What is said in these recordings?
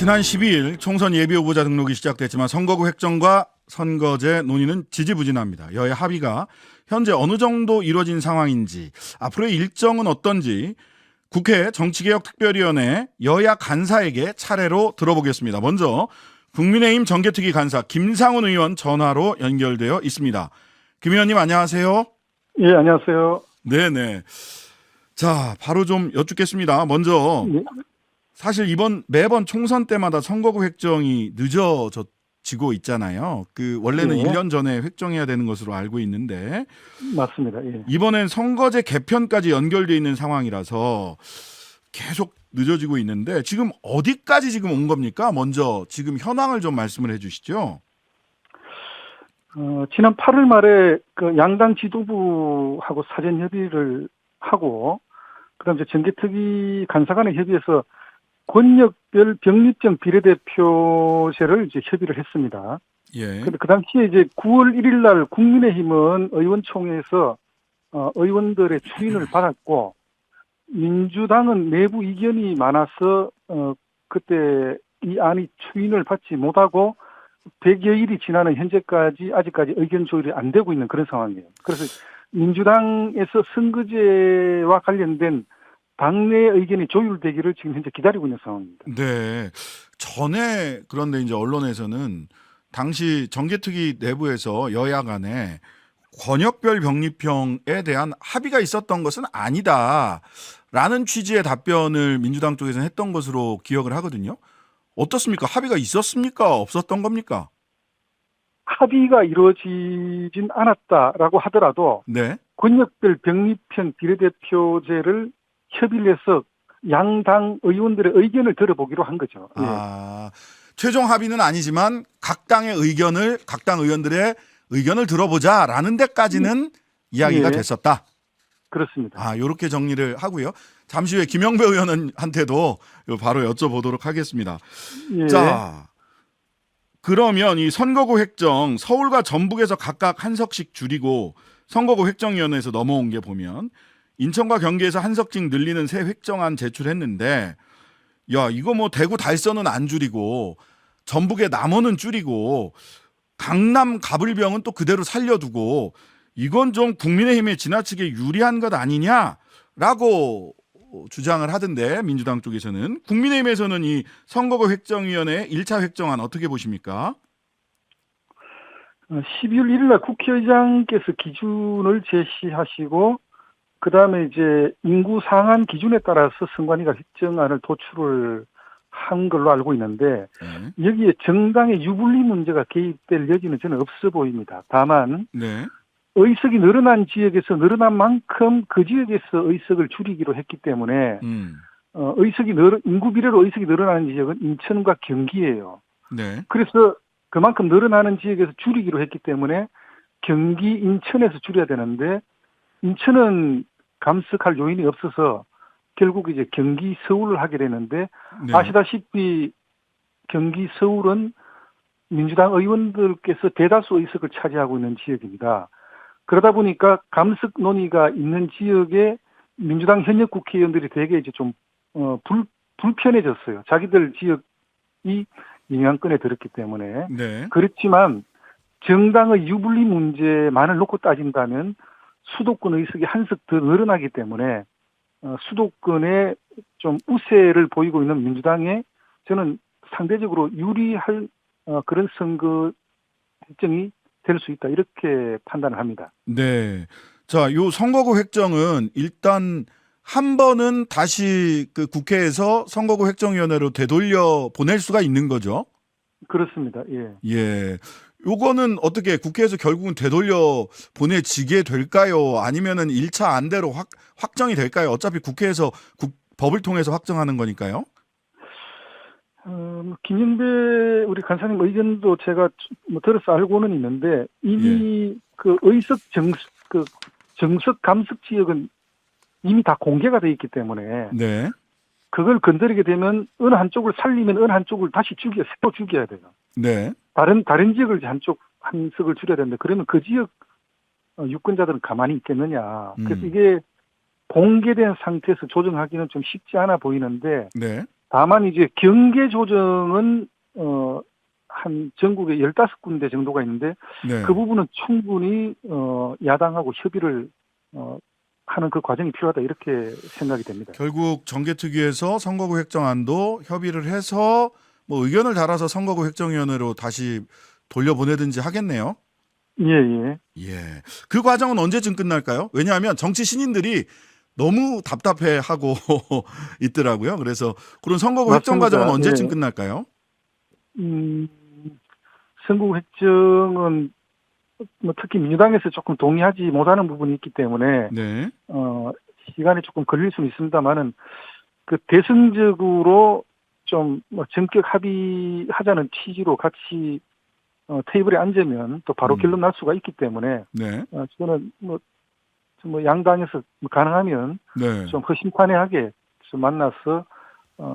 지난 12일 총선 예비후보자 등록이 시작됐지만 선거구 획정과 선거제 논의는 지지부진합니다. 여야 합의가 현재 어느 정도 이루어진 상황인지, 앞으로의 일정은 어떤지 국회 정치개혁특별위원회 여야 간사에게 차례로 들어보겠습니다. 먼저 국민의힘 정개특위 간사 김상훈 의원 전화로 연결되어 있습니다. 김 의원님 안녕하세요. 예, 안녕하세요. 네네. 자, 바로 좀 여쭙겠습니다. 먼저 예, 사실 매번 총선 때마다 선거구 획정이 늦어지고 있잖아요. 원래는 예. 1년 전에 획정해야 되는 것으로 알고 있는데 맞습니다. 예. 이번엔 선거제 개편까지 연결돼 있는 상황이라서 계속 늦어지고 있는데 지금 어디까지 지금 온 겁니까? 먼저 지금 현황을 좀 말씀을 해주시죠. 지난 8월 말에 그 양당 지도부하고 사전 협의를 하고, 그다음 이제 정개특위 간사 간의 협의에서 권역별 병립정 비례대표제를 이제 협의를 했습니다. 예. 근데 그 당시에 이제 9월 1일 날 국민의힘은 의원총회에서 의원들의 추인을 받았고, 민주당은 내부 이견이 많아서 그때 이 안이 추인을 받지 못하고 100여일이 지나는 현재까지 아직까지 의견 조율이 안 되고 있는 그런 상황이에요. 그래서 민주당에서 선거제와 관련된 당내 의견이 조율되기를 지금 현재 기다리고 있는 상황입니다. 네. 전에 그런데 이제 언론에서는 당시 정개특위 내부에서 여야 간에 권역별 병립형에 대한 합의가 있었던 것은 아니다라는 취지의 답변을 민주당 쪽에서는 했던 것으로 기억을 하거든요. 어떻습니까? 합의가 있었습니까? 없었던 겁니까? 합의가 이루어지진 않았다라고 하더라도 네. 권역별 병립형 비례대표제를 협의를 해서 양당 의원들의 의견을 들어보기로 한 거죠. 예. 최종 합의는 아니지만 각 당 의원들의 의견을 들어보자라는 데까지는 이야기가 예. 됐었다. 그렇습니다. 이렇게 정리를 하고요. 잠시 후에 김영배 의원한테도 바로 여쭤보도록 하겠습니다. 예. 자, 그러면 이 선거구 획정 서울과 전북에서 각각 한 석씩 줄이고 선거구 획정위원회에서 넘어온 게 보면 인천과 경기에서 한 석씩 늘리는 새 획정안 제출했는데 이거 뭐 대구 달서는 안 줄이고 전북의 남원은 줄이고 강남 가불병은 또 그대로 살려두고 이건 좀 국민의힘에 지나치게 유리한 것 아니냐라고 주장을 하던데 민주당 쪽에서는 국민의힘에서는 이 선거구 획정위원회 1차 획정안 어떻게 보십니까? 12월 1일 날 국회의장께서 기준을 제시하시고 그다음에 이제 인구 상한 기준에 따라서 선관위가 획정안을 도출을 한 걸로 알고 있는데 여기에 정당의 유불리 문제가 개입될 여지는 저는 없어 보입니다. 다만 네. 의석이 늘어난 지역에서 늘어난 만큼 그 지역에서 의석을 줄이기로 했기 때문에 인구 비례로 의석이 늘어나는 지역은 인천과 경기예요. 네. 그래서 그만큼 늘어나는 지역에서 줄이기로 했기 때문에 경기, 인천에서 줄여야 되는데 인천은 감석할 요인이 없어서 결국 이제 경기, 서울을 하게 되는데 네. 아시다시피 경기, 서울은 민주당 의원들께서 대다수 의석을 차지하고 있는 지역입니다. 그러다 보니까 감석 논의가 있는 지역에 민주당 현역 국회의원들이 되게 이제 좀 불편해졌어요. 자기들 지역이 영향권에 들었기 때문에. 네. 그렇지만 정당의 유불리 문제만을 놓고 따진다면 수도권 의석이 한 석 더 늘어나기 때문에 수도권에 좀 우세를 보이고 있는 민주당에 저는 상대적으로 유리할 그런 선거 일정이 될 수 있다 이렇게 판단을 합니다. 네. 자, 요 선거구 획정은 일단 한 번은 다시 그 국회에서 선거구 획정위원회로 되돌려 보낼 수가 있는 거죠. 그렇습니다. 예. 예. 요거는 어떻게 국회에서 결국은 되돌려 보내지게 될까요? 아니면은 1차 안대로 확정이 될까요? 어차피 국회에서 법을 통해서 확정하는 거니까요. 김영배 우리 간사님 의견도 제가 들어서 알고는 있는데 이미 그 의석 정석 감석 지역은 이미 다 공개가 돼 있기 때문에 네. 그걸 건드리게 되면 어느 한쪽을 살리면 어느 한쪽을 다시 새로 죽여야 돼요. 네. 다른 지역을 이제 한 석을 줄여야 되는데 그러면 그 지역 유권자들은 가만히 있겠느냐. 그래서 이게 공개된 상태에서 조정하기는 좀 쉽지 않아 보이는데 네. 다만 이제 경계 조정은 한 전국에 15군데 정도가 있는데 네. 그 부분은 충분히 야당하고 협의를 하는 그 과정이 필요하다 이렇게 생각이 됩니다. 결국 정개특위에서 선거구 획정안도 협의를 해서 뭐 의견을 달아서 선거구 획정위원회로 다시 돌려보내든지 하겠네요. 예, 예. 예. 그 과정은 언제쯤 끝날까요? 왜냐하면 정치 신인들이 너무 답답해하고 있더라고요. 그래서 그런 선거구 획정 맞습니다. 과정은 언제쯤 예. 끝날까요? 선거구 획정은 뭐 특히 민주당에서 조금 동의하지 못하는 부분이 있기 때문에 네. 시간이 조금 걸릴 수는 있습니다만은 그 대승적으로 좀 뭐 전격 합의하자는 취지로 같이 테이블에 앉으면 또 바로 결론 날 수가 있기 때문에 네. 저는 뭐 양당에서 가능하면 네. 좀 허심탄회하게 좀 만나서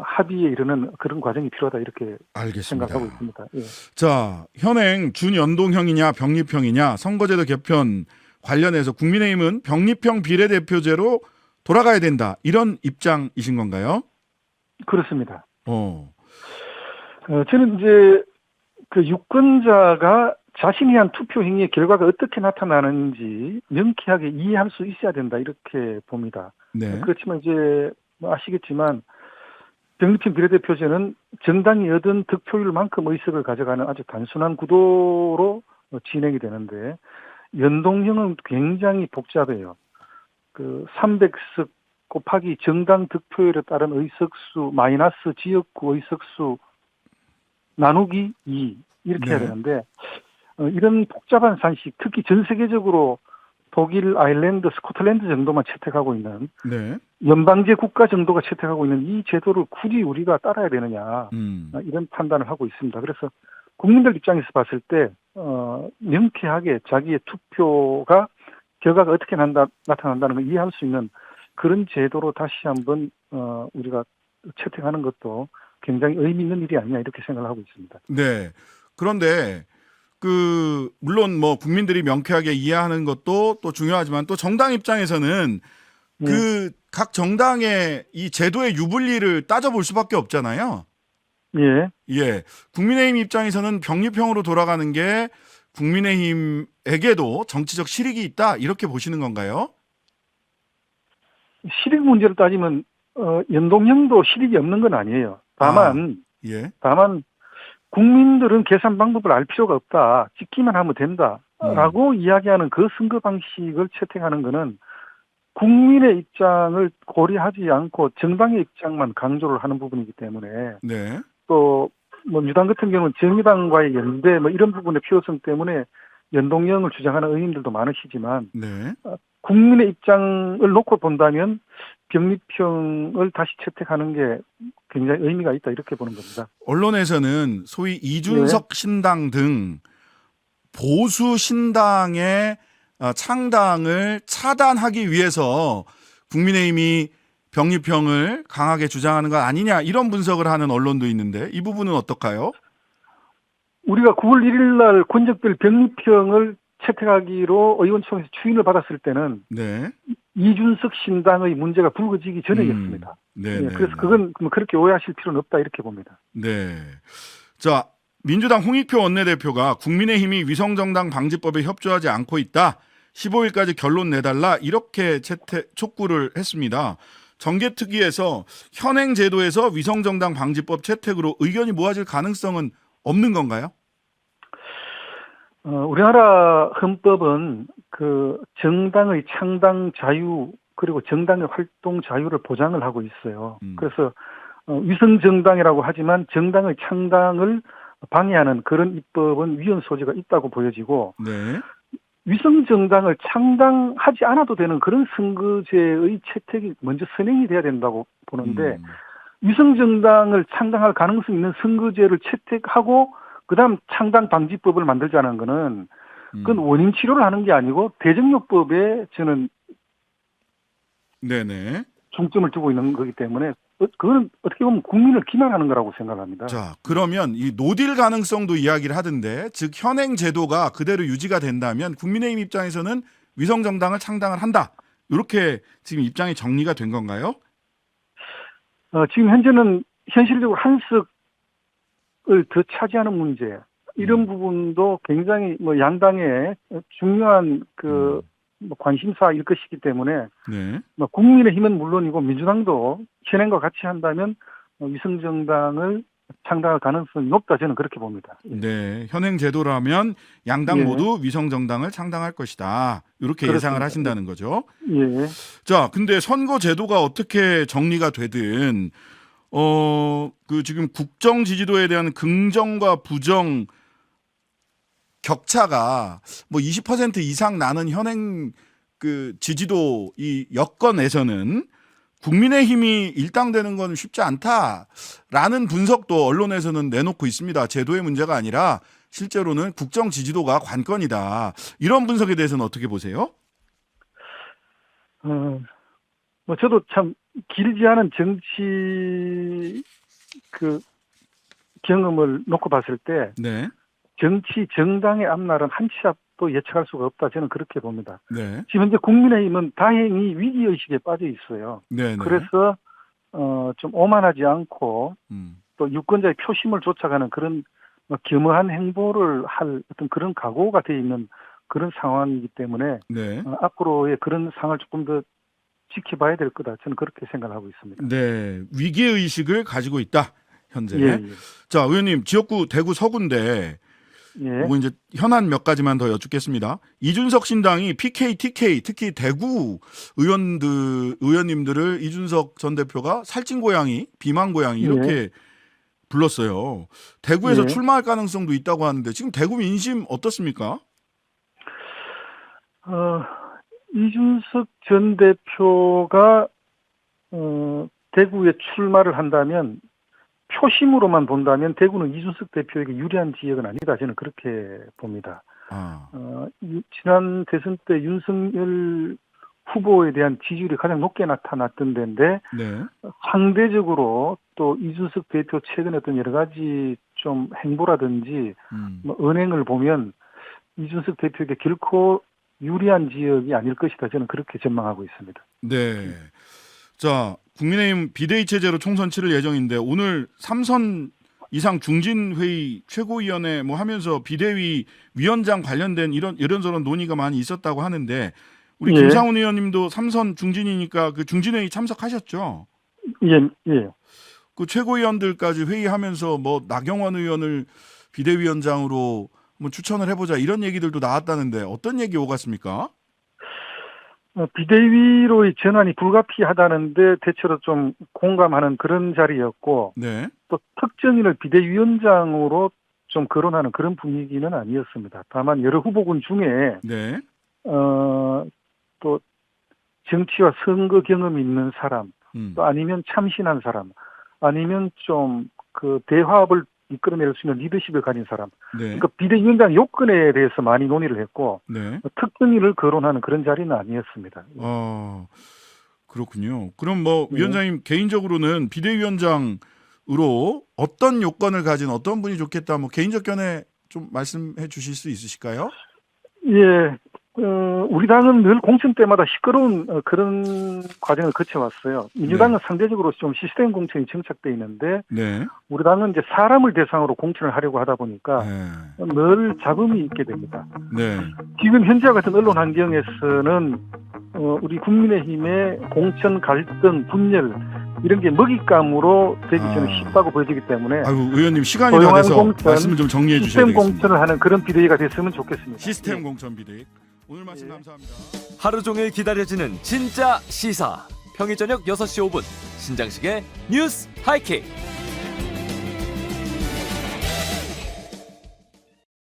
합의에 이르는 그런 과정이 필요하다 이렇게 알겠습니다. 생각하고 있습니다. 예. 자, 현행 준연동형이냐 병립형이냐 선거제도 개편 관련해서 국민의힘은 병립형 비례대표제로 돌아가야 된다. 이런 입장이신 건가요? 그렇습니다. 저는 이제 그 유권자가 자신이 한 투표 행위의 결과가 어떻게 나타나는지 명쾌하게 이해할 수 있어야 된다 이렇게 봅니다. 네. 그렇지만 이제 뭐 아시겠지만 병립형 비례대표제는 정당이 얻은 득표율만큼 의석을 가져가는 아주 단순한 구도로 진행이 되는데 연동형은 굉장히 복잡해요. 그 300석 곱하기 정당 득표율에 따른 의석수 마이너스 지역구 의석수 나누기 2 이렇게 해야 네. 되는데 이런 복잡한 산식 특히 전 세계적으로 독일, 아일랜드, 스코틀랜드 정도만 채택하고 있는 네. 연방제 국가 정도가 채택하고 있는 이 제도를 굳이 우리가 따라야 되느냐 이런 판단을 하고 있습니다. 그래서 국민들 입장에서 봤을 때 명쾌하게 자기의 투표가 결과가 어떻게 나타난다는 걸 이해할 수 있는 그런 제도로 다시 한번 우리가 채택하는 것도 굉장히 의미 있는 일이 아니냐 이렇게 생각을 하고 있습니다. 네. 그런데 물론 뭐 국민들이 명쾌하게 이해하는 것도 또 중요하지만 또 정당 입장에서는 그 각 정당의 이 제도의 유불리를 따져볼 수밖에 없잖아요. 예. 예. 국민의힘 입장에서는 병립형으로 돌아가는 게 국민의힘에게도 정치적 실익이 있다 이렇게 보시는 건가요? 실익 문제를 따지면 연동형도 실익이 없는 건 아니에요. 다만 국민들은 계산 방법을 알 필요가 없다. 찍기만 하면 된다라고 이야기하는 그 선거 방식을 채택하는 것은 국민의 입장을 고려하지 않고 정당의 입장만 강조를 하는 부분이기 때문에 네. 또 뭐 민주당 같은 경우는 정의당과의 연대 뭐 이런 부분의 필요성 때문에 연동형을 주장하는 의원들도 많으시지만 네. 국민의 입장을 놓고 본다면 병립형을 다시 채택하는 게 굉장히 의미가 있다 이렇게 보는 겁니다. 언론에서는 소위 이준석 신당 등 보수 신당의 창당을 차단하기 위해서 국민의힘이 병립형을 강하게 주장하는 것 아니냐 이런 분석을 하는 언론도 있는데 이 부분은 어떨까요? 우리가 9월 1일 날 권역별 병립형을 채택하기로 의원총회에서 추인을 받았을 때는 네. 이준석 신당의 문제가 불거지기 전이었습니다. 네. 네, 그래서 그건 그렇게 오해하실 필요는 없다 이렇게 봅니다. 네. 자, 민주당 홍익표 원내대표가 국민의힘이 위성정당 방지법에 협조하지 않고 있다. 15일까지 결론 내달라 이렇게 촉구를 했습니다. 정개특위에서 현행 제도에서 위성정당 방지법 채택으로 의견이 모아질 가능성은 없는 건가요? 우리나라 헌법은 그 정당의 창당 자유 그리고 정당의 활동 자유를 보장을 하고 있어요. 그래서 위성정당이라고 하지만 정당의 창당을 방해하는 그런 입법은 위헌 소지가 있다고 보여지고 네. 위성정당을 창당하지 않아도 되는 그런 선거제의 채택이 먼저 선행이 돼야 된다고 보는데 위성정당을 창당할 가능성이 있는 선거제를 채택하고 그다음 창당 방지법을 만들자는 거는 그건 원인 치료를 하는 게 아니고 대정요법에 저는 네네. 중점을 두고 있는 거기 때문에 그건 어떻게 보면 국민을 기만하는 거라고 생각합니다. 자, 그러면 이 노딜 가능성도 이야기를 하던데 즉 현행 제도가 그대로 유지가 된다면 국민의힘 입장에서는 위성정당을 창당을 한다. 이렇게 지금 입장이 정리가 된 건가요? 지금 현재는 현실적으로 한석을 더 차지하는 문제, 이런 부분도 굉장히 뭐 양당의 중요한 뭐 관심사일 것이기 때문에 네. 뭐 국민의힘은 물론이고 민주당도 현행과 같이 한다면 위성정당을 창당할 가능성이 높다, 저는 그렇게 봅니다. 네, 현행 제도라면 양당 예. 모두 위성 정당을 창당할 것이다. 이렇게 그렇습니다. 예상을 하신다는 거죠. 예. 자, 근데 선거 제도가 어떻게 정리가 되든 지금 국정 지지도에 대한 긍정과 부정 격차가 뭐 20% 이상 나는 현행 그 지지도 이 여건에서는 국민의힘이 일당되는 건 쉽지 않다라는 분석도 언론에서는 내놓고 있습니다. 제도의 문제가 아니라 실제로는 국정 지지도가 관건이다. 이런 분석에 대해서는 어떻게 보세요? 뭐 저도 참 길지 않은 정치 경험을 놓고 봤을 때 네. 정치 정당의 앞날은 한 치 앞도 예측할 수가 없다, 저는 그렇게 봅니다. 네. 지금 현재 국민의힘은 다행히 위기의식에 빠져 있어요. 네. 그래서 좀 오만하지 않고 음. 또 유권자의 표심을 쫓아가는 그런 겸허한 행보를 할 어떤 그런 각오가 되어 있는 그런 상황이기 때문에 네. 앞으로의 그런 상황을 조금 더 지켜봐야 될 거다, 저는 그렇게 생각하고 있습니다. 네. 위기 의식을 가지고 있다. 현재. 예, 예. 자, 의원님, 지역구 대구 서구인데 예. 그리고 이제 현안 몇 가지만 더 여쭙겠습니다. 이준석 신당이 PK, TK, 특히 대구 의원님들을 이준석 전 대표가 살찐 고양이, 비만 고양이 이렇게 불렀어요. 대구에서 예. 출마할 가능성도 있다고 하는데 지금 대구 민심 어떻습니까? 이준석 전 대표가 대구에 출마를 한다면, 표심으로만 본다면 대구는 이준석 대표에게 유리한 지역은 아니다, 저는 그렇게 봅니다. 지난 대선 때 윤석열 후보에 대한 지지율이 가장 높게 나타났던 데인데 네. 상대적으로 또 이준석 대표 최근에 어떤 여러 가지 좀 행보라든지 뭐 언행을 보면 이준석 대표에게 결코 유리한 지역이 아닐 것이다, 저는 그렇게 전망하고 있습니다. 네. 자, 국민의힘 비대위 체제로 총선 치를 예정인데 오늘 3선 이상 중진회의 최고위원회 뭐 하면서 비대위 위원장 관련된 이런저런 논의가 많이 있었다고 하는데 우리 예. 김상훈 의원님도 3선 중진이니까 그 중진회의 참석하셨죠? 예, 예. 그 최고위원들까지 회의하면서 뭐 나경원 의원을 비대위원장으로 뭐 추천을 해보자 이런 얘기들도 나왔다는데 어떤 얘기 오갔습니까? 비대위로의 전환이 불가피하다는데 대체로 좀 공감하는 그런 자리였고, 네. 또 특정인을 비대위원장으로 좀 거론하는 그런 분위기는 아니었습니다. 다만 여러 후보군 중에 네. 또 정치와 선거 경험이 있는 사람, 또 음. 아니면 참신한 사람, 아니면 좀 그 대화합을 이끌어낼 수 있는 리더십을 가진 사람, 네. 그러니까 비대위원장 요건에 대해서 많이 논의를 했고, 네. 특정인을 거론하는 그런 자리는 아니었습니다. 그렇군요. 그럼 뭐 네. 위원장님 개인적으로는 비대위원장으로 어떤 요건을 가진 어떤 분이 좋겠다 뭐 개인적 견해 좀 말씀해 주실 수 있으실까요? 예, 우리 당은 늘 공천 때마다 시끄러운 그런 과정을 거쳐왔어요. 민주당은 상대적으로 좀 시스템 공천이 정착돼 있는데, 네. 우리 당은 이제 사람을 대상으로 공천을 하려고 하다 보니까 네. 늘 잡음이 있게 됩니다. 네. 지금 현재와 같은 언론 환경에서는 우리 국민의힘의 공천 갈등, 분열 이런 게 먹잇감으로 되기 저는 쉽다고 보여지기 때문에 아유, 의원님 시간이 다 조용한 돼서 공천, 말씀을 좀 정리해 주셔야 시스템 되겠습니다. 공천을 하는 그런 비대위가 됐으면 좋겠습니다. 시스템 공천 비대위. 오늘 말씀 예. 감사합니다. 하루 종일 기다려지는 진짜 시사. 평일 저녁 6시 5분 신장식의 뉴스 하이킥.